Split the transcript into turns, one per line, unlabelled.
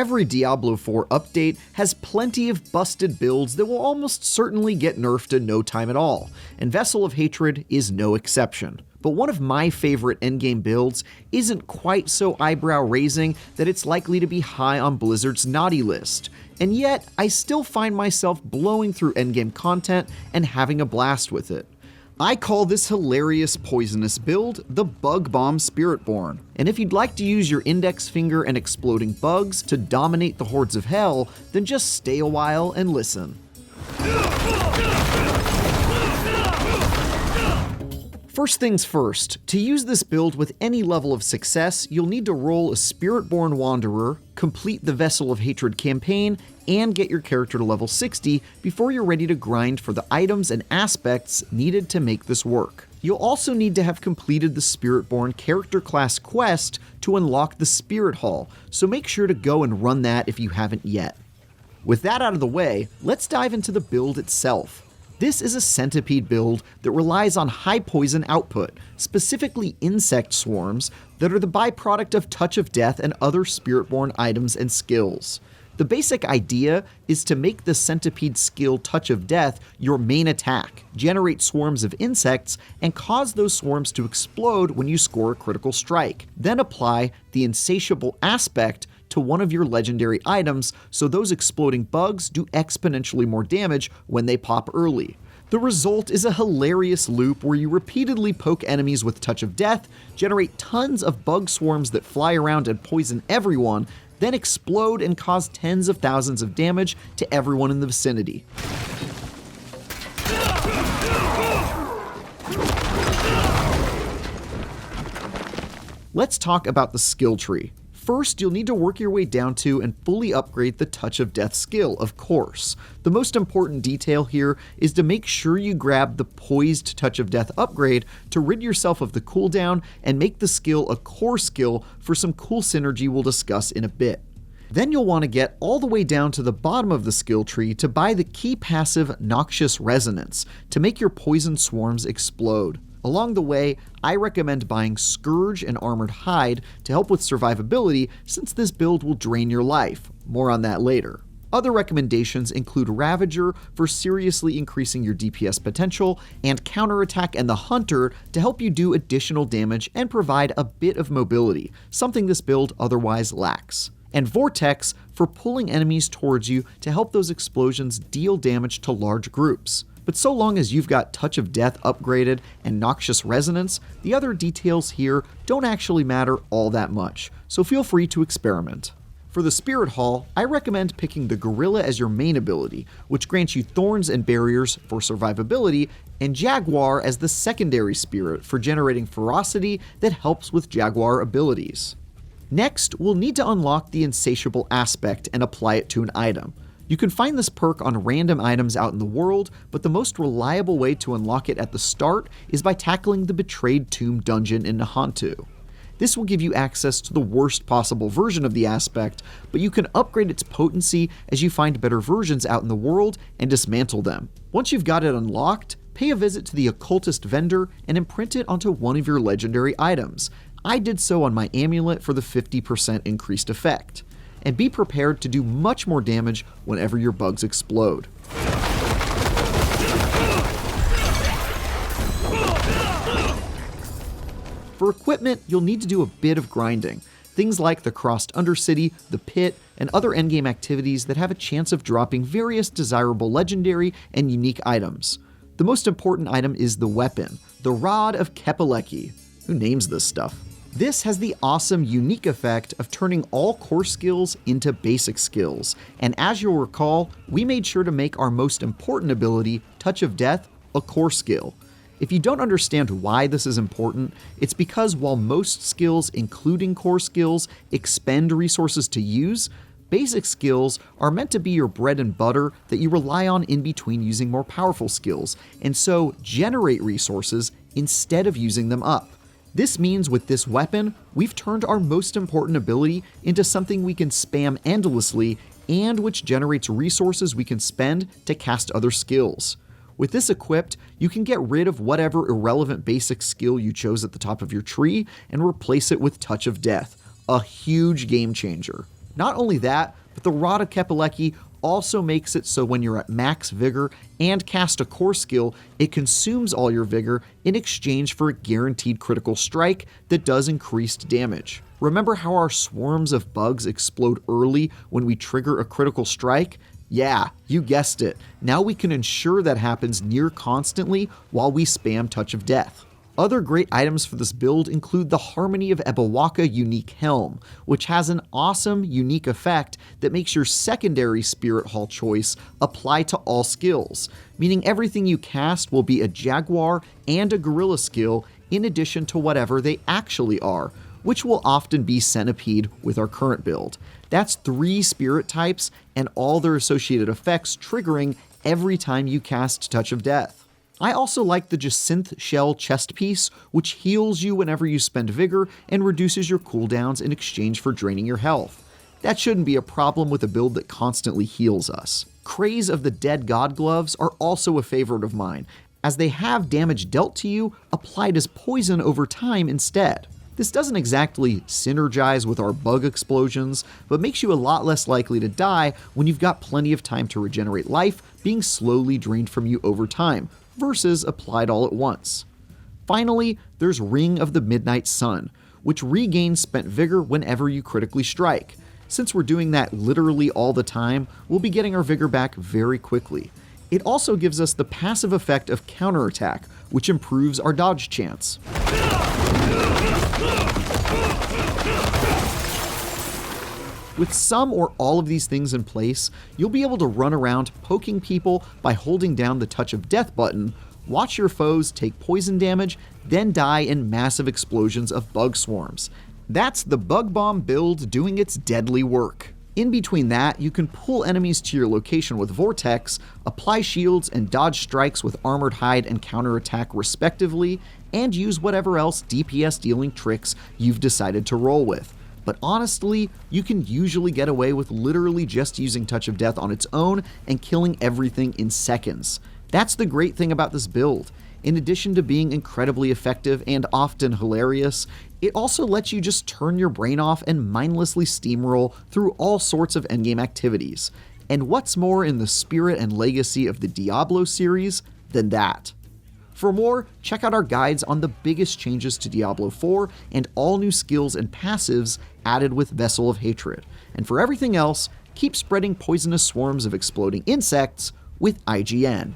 Every Diablo 4 update has plenty of busted builds that will almost certainly get nerfed in no time at all, and Vessel of Hatred is no exception. But one of my favorite endgame builds isn't quite so eyebrow-raising that it's likely to be high on Blizzard's naughty list, and yet I still find myself blowing through endgame content and having a blast with it. I call this hilarious poisonous build the Bug Bomb Spiritborn, and if you'd like to use your index finger and exploding bugs to dominate the hordes of hell, then just stay a while and listen. First things first, to use this build with any level of success, you'll need to roll a Spiritborn Wanderer, complete the Vessel of Hatred campaign, and get your character to level 60 before you're ready to grind for the items and aspects needed to make this work. You'll also need to have completed the Spiritborn character class quest to unlock the Spirit Hall, so make sure to go and run that if you haven't yet. With that out of the way, let's dive into the build itself. This is a centipede build that relies on high poison output, specifically insect swarms, that are the byproduct of Touch of Death and other Spiritborn items and skills. The basic idea is to make the centipede skill Touch of Death your main attack, generate swarms of insects, and cause those swarms to explode when you score a critical strike. Then apply the Insatiable aspect to one of your legendary items so those exploding bugs do exponentially more damage when they pop early. The result is a hilarious loop where you repeatedly poke enemies with Touch of Death, generate tons of bug swarms that fly around and poison everyone, then explode and cause tens of thousands of damage to everyone in the vicinity. Let's talk about the skill tree. First, you'll need to work your way down to and fully upgrade the Touch of Death skill, of course. The most important detail here is to make sure you grab the Poised Touch of Death upgrade to rid yourself of the cooldown and make the skill a core skill for some cool synergy we'll discuss in a bit. Then you'll want to get all the way down to the bottom of the skill tree to buy the key passive Noxious Resonance to make your poison swarms explode. Along the way, I recommend buying Scourge and Armored Hide to help with survivability since this build will drain your life. More on that later. Other recommendations include Ravager for seriously increasing your DPS potential, and Counterattack and the Hunter to help you do additional damage and provide a bit of mobility, something this build otherwise lacks. And Vortex for pulling enemies towards you to help those explosions deal damage to large groups. But so long as you've got Touch of Death upgraded and Noxious Resonance, the other details here don't actually matter all that much, so feel free to experiment. For the Spirit Hall, I recommend picking the Gorilla as your main ability, which grants you Thorns and Barriers for survivability, and Jaguar as the secondary spirit for generating ferocity that helps with Jaguar abilities. Next, we'll need to unlock the Insatiable aspect and apply it to an item. You can find this perk on random items out in the world, but the most reliable way to unlock it at the start is by tackling the Betrayed Tomb dungeon in Nahantu. This will give you access to the worst possible version of the aspect, but you can upgrade its potency as you find better versions out in the world and dismantle them. Once you've got it unlocked, pay a visit to the occultist vendor and imprint it onto one of your legendary items. I did so on my amulet for the 50% increased effect. And be prepared to do much more damage whenever your bugs explode. For equipment, you'll need to do a bit of grinding. Things like the Crossed Undercity, the Pit, and other endgame activities that have a chance of dropping various desirable legendary and unique items. The most important item is the weapon, the Rod of Kepaleki. Who names this stuff? This has the awesome unique effect of turning all core skills into basic skills, and as you'll recall, we made sure to make our most important ability, Touch of Death, a core skill. If you don't understand why this is important, it's because while most skills, including core skills, expend resources to use, basic skills are meant to be your bread and butter that you rely on in between using more powerful skills, and so generate resources instead of using them up. This means with this weapon, we've turned our most important ability into something we can spam endlessly and which generates resources we can spend to cast other skills. With this equipped, you can get rid of whatever irrelevant basic skill you chose at the top of your tree and replace it with Touch of Death, a huge game changer. Not only that, but the Rod of Kepaleki also makes it so when you're at max vigor and cast a core skill, it consumes all your vigor in exchange for a guaranteed critical strike that does increased damage. Remember how our swarms of bugs explode early when we trigger a critical strike? Yeah, you guessed it. Now we can ensure that happens near constantly while we spam Touch of Death. Other great items for this build include the Harmony of Ebawaka unique helm, which has an awesome unique effect that makes your secondary Spirit Hall choice apply to all skills, meaning everything you cast will be a Jaguar and a Gorilla skill in addition to whatever they actually are, which will often be Centipede with our current build. That's 3 spirit types and all their associated effects triggering every time you cast Touch of Death. I also like the Jacinth Shell chest piece, which heals you whenever you spend vigor and reduces your cooldowns in exchange for draining your health. That shouldn't be a problem with a build that constantly heals us. Craze of the Dead God gloves are also a favorite of mine, as they have damage dealt to you applied as poison over time instead. This doesn't exactly synergize with our bug explosions, but makes you a lot less likely to die when you've got plenty of time to regenerate life being slowly drained from you over time, versus applied all at once. Finally, there's Ring of the Midnight Sun, which regains spent vigor whenever you critically strike. Since we're doing that literally all the time, we'll be getting our vigor back very quickly. It also gives us the passive effect of counterattack, which improves our dodge chance. With some or all of these things in place, you'll be able to run around poking people by holding down the Touch of Death button, watch your foes take poison damage, then die in massive explosions of bug swarms. That's the Bug Bomb build doing its deadly work. In between that, you can pull enemies to your location with Vortex, apply shields and dodge strikes with Armored Hide and counterattack respectively, and use whatever else DPS dealing tricks you've decided to roll with. But honestly, you can usually get away with literally just using Touch of Death on its own and killing everything in seconds. That's the great thing about this build. In addition to being incredibly effective and often hilarious, it also lets you just turn your brain off and mindlessly steamroll through all sorts of endgame activities. And what's more in the spirit and legacy of the Diablo series than that? For more, check out our guides on the biggest changes to Diablo 4 and all new skills and passives added with Vessel of Hatred. And for everything else, keep spreading poisonous swarms of exploding insects with IGN.